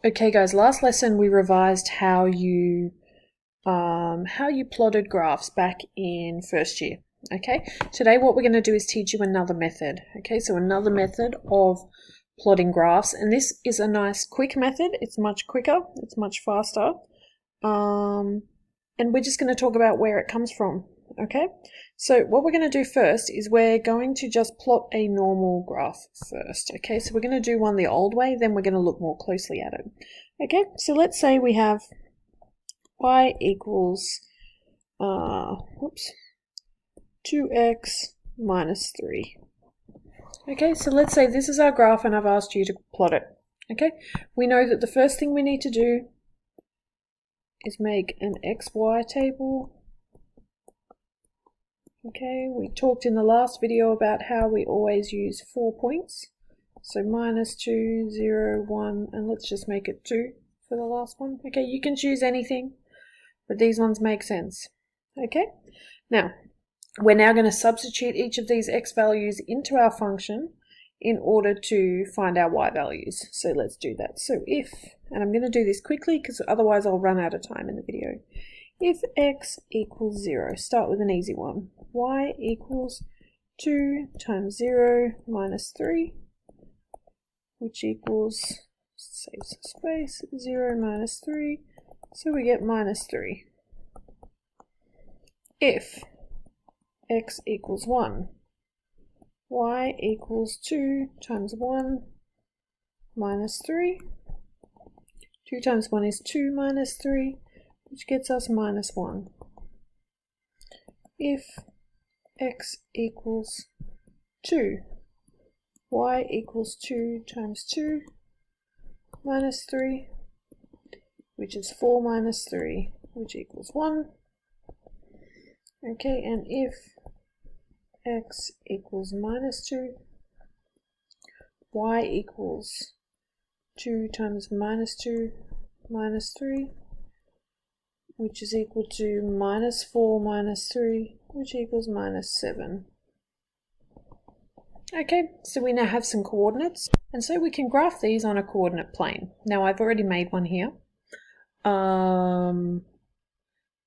Okay guys, last lesson we revised how you plotted graphs back in first year. Okay, today what we're going to do is teach you another method. Okay, so another method of plotting graphs, and this is a nice quick method. It's much quicker, it's much faster, and we're just going to talk about where it comes from. Okay, so what we're going to do first is we're going to just plot a normal graph first. Okay, so we're going to do one the old way, then we're going to look more closely at it. Okay, so let's say we have y equals 2x minus 3. Okay, so let's say this is our graph and I've asked you to plot it. Okay, we know that the first thing we need to do is make an xy table. Okay, we talked in the last video about how we always use 4 points. So minus 2, 0, 1, and let's just make it 2 for the last one. Okay, you can choose anything, but these ones make sense. Okay, now we're now going to substitute each of these x values into our function in order to find our y values. So let's do that. So if, and I'm going to do this quickly because otherwise I'll run out of time in the video. If x equals 0, start with an easy one. Y equals 2 times 0 minus 3, which equals, save some space, 0 minus 3, so we get minus 3. If x equals 1, y equals 2 times 1 minus 3, 2 times 1 is 2 minus 3, which gets us minus 1. If x equals 2, y equals 2 times 2 minus 3, which is 4 minus 3, which equals 1. Okay, and if x equals minus 2, y equals 2 times minus 2 minus 3, which is equal to minus 4 minus 3, which equals minus 7. Okay, so we now have some coordinates, and so we can graph these on a coordinate plane. Now I've already made one here.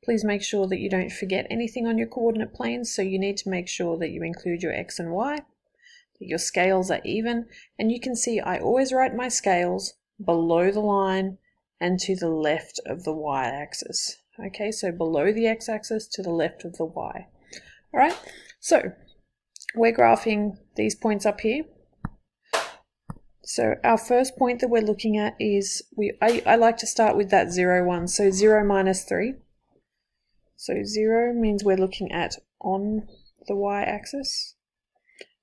Please make sure that you don't forget anything on your coordinate planes, so you need to make sure that you include your x and y, that your scales are even, and you can see I always write my scales below the line and to the left of the y-axis. Okay, so below the x-axis to the left of the y. All right, so we're graphing these points up here. So our first point that we're looking at is, I like to start with that 0, 1, so 0 minus 3. So 0 means we're looking at on the y-axis,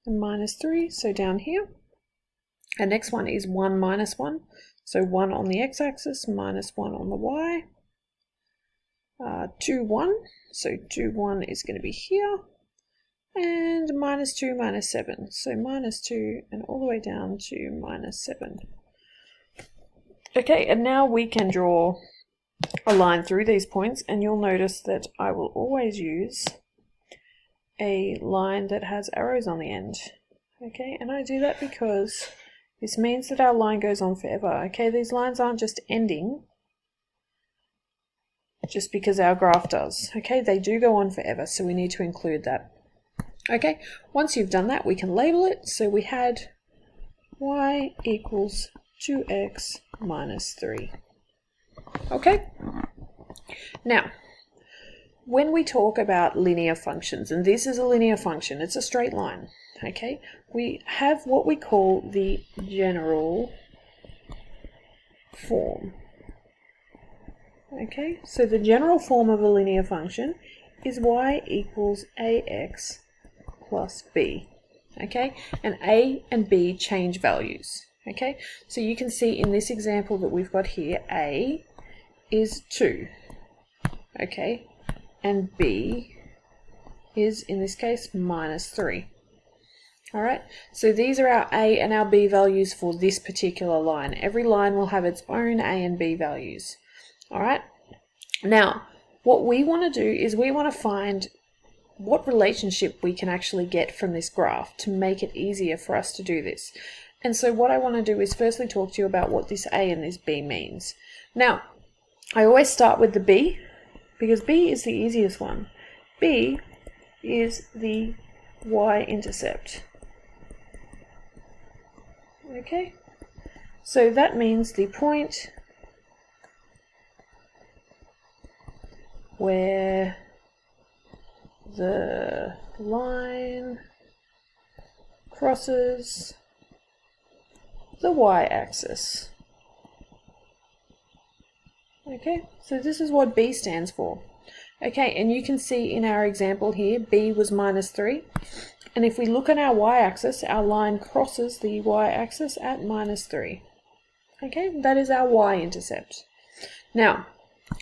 and minus 3, so down here. Our next one is 1 minus 1, so 1 on the x-axis, minus 1 on the y. 2, 1, so 2, 1 is going to be here. And minus 2, minus 7, so minus 2 and all the way down to minus 7. Okay, and now we can draw a line through these points, and you'll notice that I will always use a line that has arrows on the end. Okay, and I do that because this means that our line goes on forever. Okay, these lines aren't just ending just because our graph does. Okay, they do go on forever, so we need to include that. Okay, once you've done that, we can label it. So we had y equals 2x minus 3. Okay, now when we talk about linear functions, and this is a linear function, it's a straight line, okay, we have what we call the general form. Okay, so the general form of a linear function is y equals ax plus b. Okay, and a and b change values. Okay, so you can see in this example that we've got here, a is 2, okay, and b is, in this case, minus 3. All right, so these are our a and our b values for this particular line. Every line will have its own a and b values. All right, now what we want to do is we want to find what relationship we can actually get from this graph to make it easier for us to do this. And so what I want to do is firstly talk to you about what this A and this B means. Now, I always start with the B, because B is the easiest one. B is the y-intercept. Okay, so that means the point where the line crosses the y-axis. Okay, so this is what B stands for. Okay, and you can see in our example here, B was -3. And if we look at our y-axis, our line crosses the y-axis at -3. Okay, that is our y-intercept. Now,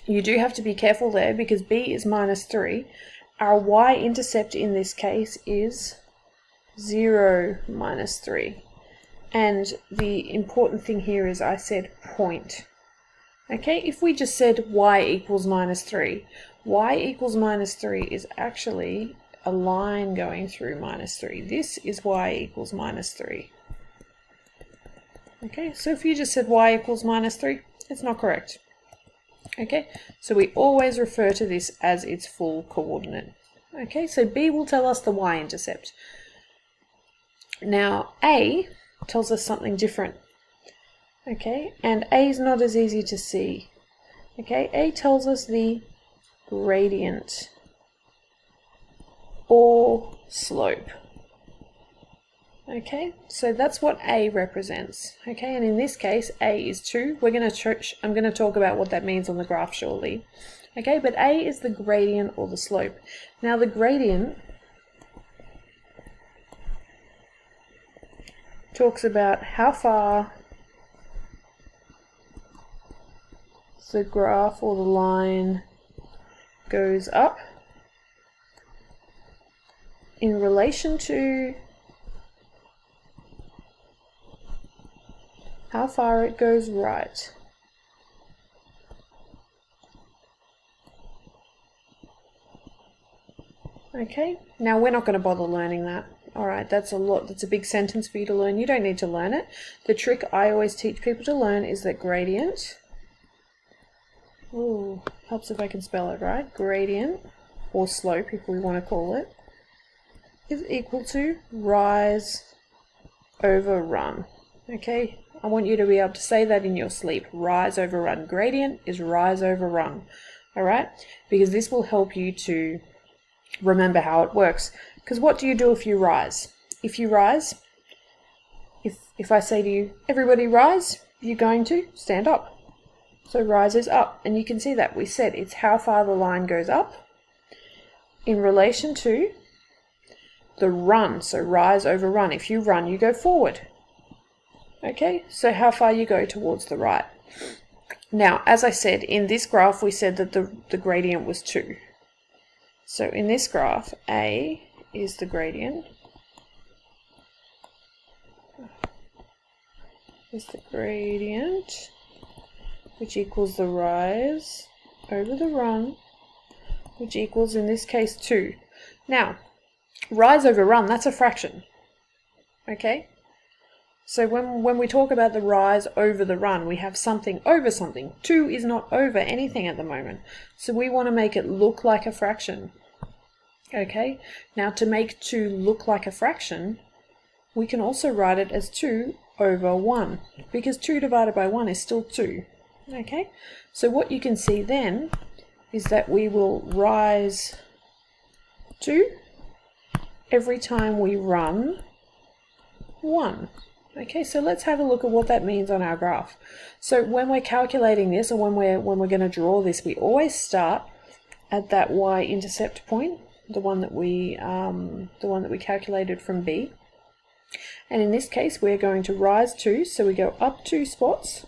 you do have to be careful there because B is -3. Our y-intercept in this case is 0, -3. And the important thing here is I said point. Okay, if we just said y equals -3, y equals -3 is actually a line going through -3. This is y equals -3. Okay, so if you just said y equals -3, it's not correct. Okay, so we always refer to this as its full coordinate. Okay, so B will tell us the y-intercept. Now A tells us something different. Okay, and A is not as easy to see. Okay, A tells us the gradient or slope. Okay, so that's what A represents. Okay, and in this case, A is 2. I'm going to talk about what that means on the graph shortly. Okay, but A is the gradient or the slope. Now the gradient talks about how far the graph or the line goes up in relation to how far it goes right. Okay, now we're not going to bother learning that. Alright, that's a big sentence for you to learn. You don't need to learn it. The trick I always teach people to learn is that gradient, helps if I can spell it right, gradient, or slope if we want to call it, is equal to rise over run. Okay, I want you to be able to say that in your sleep. Rise over run. Gradient is rise over run. Alright, because this will help you to remember how it works. Because what do you do if you rise? If you rise, if I say to you, everybody rise, you're going to stand up. So rise is up, and you can see that we said it's how far the line goes up in relation to the run. So rise over run. If you run, you go forward. Okay, so how far you go towards the right. Now, as I said, in this graph we said that the gradient was 2. So in this graph, A is the gradient. Is the gradient, which equals the rise over the run, which equals, in this case, 2. Now, rise over run, that's a fraction. Okay? So when we talk about the rise over the run, we have something over something. 2 is not over anything at the moment. So we want to make it look like a fraction. Okay? Now, to make 2 look like a fraction, we can also write it as 2 over 1, because 2 divided by 1 is still 2. Okay, so what you can see then is that we will rise 2 every time we run 1. Okay, so let's have a look at what that means on our graph. So when we're calculating this, or when we're going to draw this, we always start at that y-intercept point, the one that we calculated from B. And in this case, we're going to rise 2, so we go up 2 spots.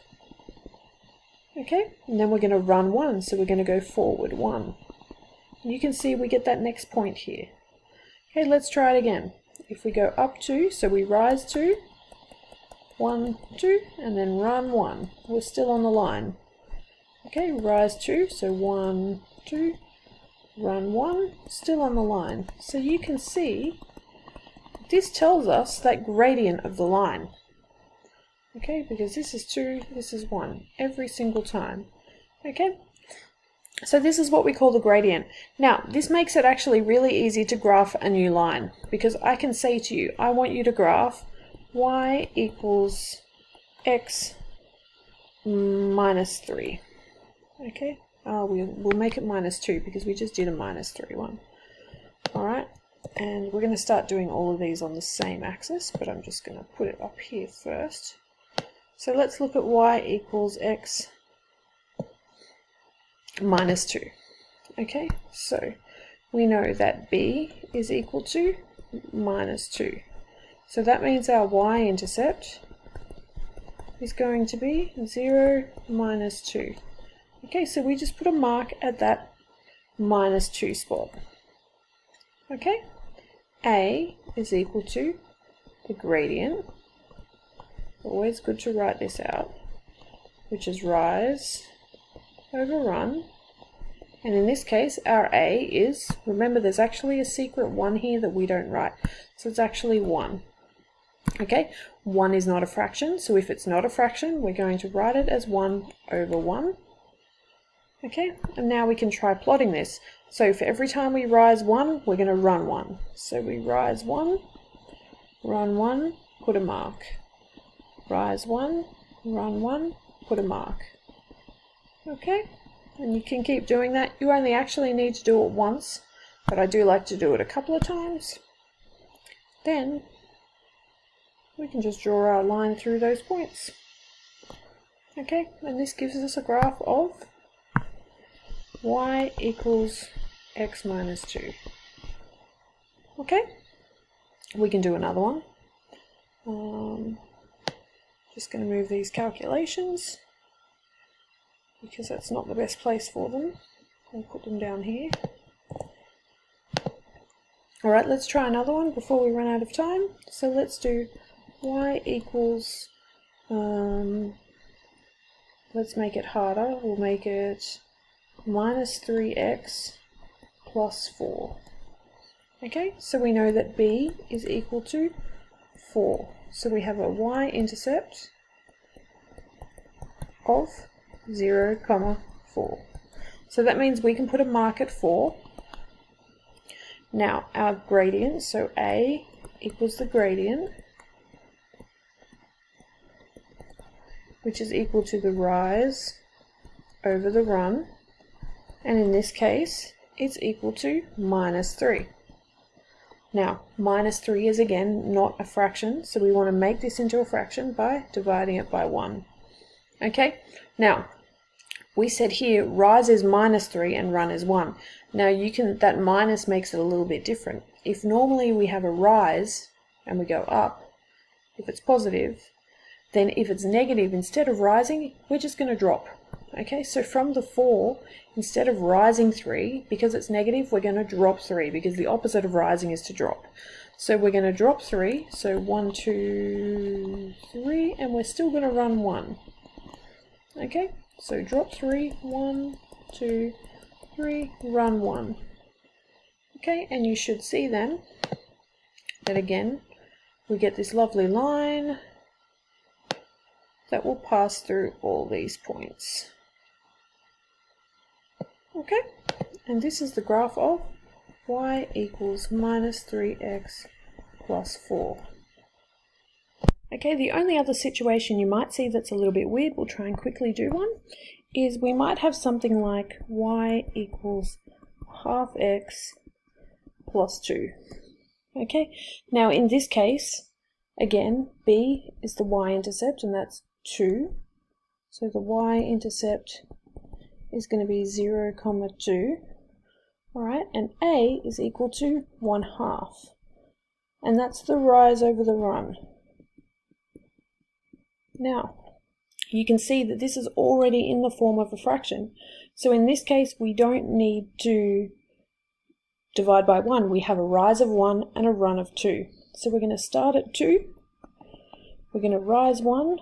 Okay, and then we're going to run 1, so we're going to go forward 1. And you can see we get that next point here. Okay, let's try it again. If we go up 2, so we rise 2, 1, 2, and then run 1. We're still on the line. Okay, rise 2, so 1, 2, run 1, still on the line. So you can see this tells us that gradient of the line. Okay, because this is 2, this is 1, every single time. Okay, so this is what we call the gradient. Now, this makes it actually really easy to graph a new line, because I can say to you, I want you to graph y equals x minus 3. Okay, we'll make it minus 2 because we just did a minus 3 one. Alright, and we're going to start doing all of these on the same axis, but I'm just going to put it up here first. So let's look at y equals x minus 2. Okay, so we know that b is equal to minus 2. So that means our y-intercept is going to be 0, minus 2. Okay, so we just put a mark at that minus 2 spot. Okay, a is equal to the gradient. Always good to write this out, which is rise over run. And in this case, our a is, remember there's actually a secret 1 here that we don't write. So it's actually 1. Okay, 1 is not a fraction, so if it's not a fraction, we're going to write it as 1 over 1. Okay, and now we can try plotting this. So for every time we rise 1, we're going to run 1. So we rise 1, run 1, put a mark. Rise 1, run 1, put a mark. Okay, and you can keep doing that. You only actually need to do it once, but I do like to do it a couple of times. Then we can just draw our line through those points. Okay, and this gives us a graph of y equals x minus 2. Okay, we can do another one. Just going to move these calculations because that's not the best place for them. I'll put them down here. Alright, let's try another one before we run out of time. So let's do y equals, let's make it harder. We'll make it minus 3x plus 4. Okay, so we know that b is equal to 4. So we have a y-intercept of 0, 4. So that means we can put a mark at 4. Now our gradient, so a equals the gradient, which is equal to the rise over the run, and in this case it's equal to minus 3. Now, minus 3 is again not a fraction, so we want to make this into a fraction by dividing it by 1. Okay, now we said here rise is minus 3 and run is 1. Now that minus makes it a little bit different. If normally we have a rise and we go up, if it's positive, then if it's negative, instead of rising, we're just going to drop. Okay, so from the 4, instead of rising 3, because it's negative, we're going to drop 3, because the opposite of rising is to drop. So we're going to drop 3, so 1, 2, 3, and we're still going to run 1. Okay, so drop 3, 1, 2, 3, run 1. Okay, and you should see then that again, we get this lovely line that will pass through all these points. Okay, and this is the graph of y equals minus 3x plus 4. Okay, the only other situation you might see that's a little bit weird, we'll try and quickly do one, is we might have something like y equals half x plus 2. Okay, now in this case, again, b is the y-intercept, and that's 2. So the y-intercept is going to be 0, 2. Alright, and a is equal to 1/2. And that's the rise over the run. Now, you can see that this is already in the form of a fraction. So in this case, we don't need to divide by 1. We have a rise of 1 and a run of 2. So we're going to start at 2. We're going to rise 1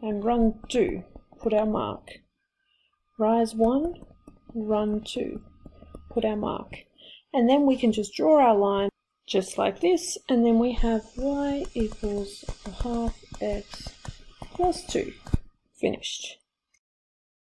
and run 2. Put our mark. Rise 1, run 2. Put our mark. And then we can just draw our line just like this, and then we have y equals a half x plus 2. Finished.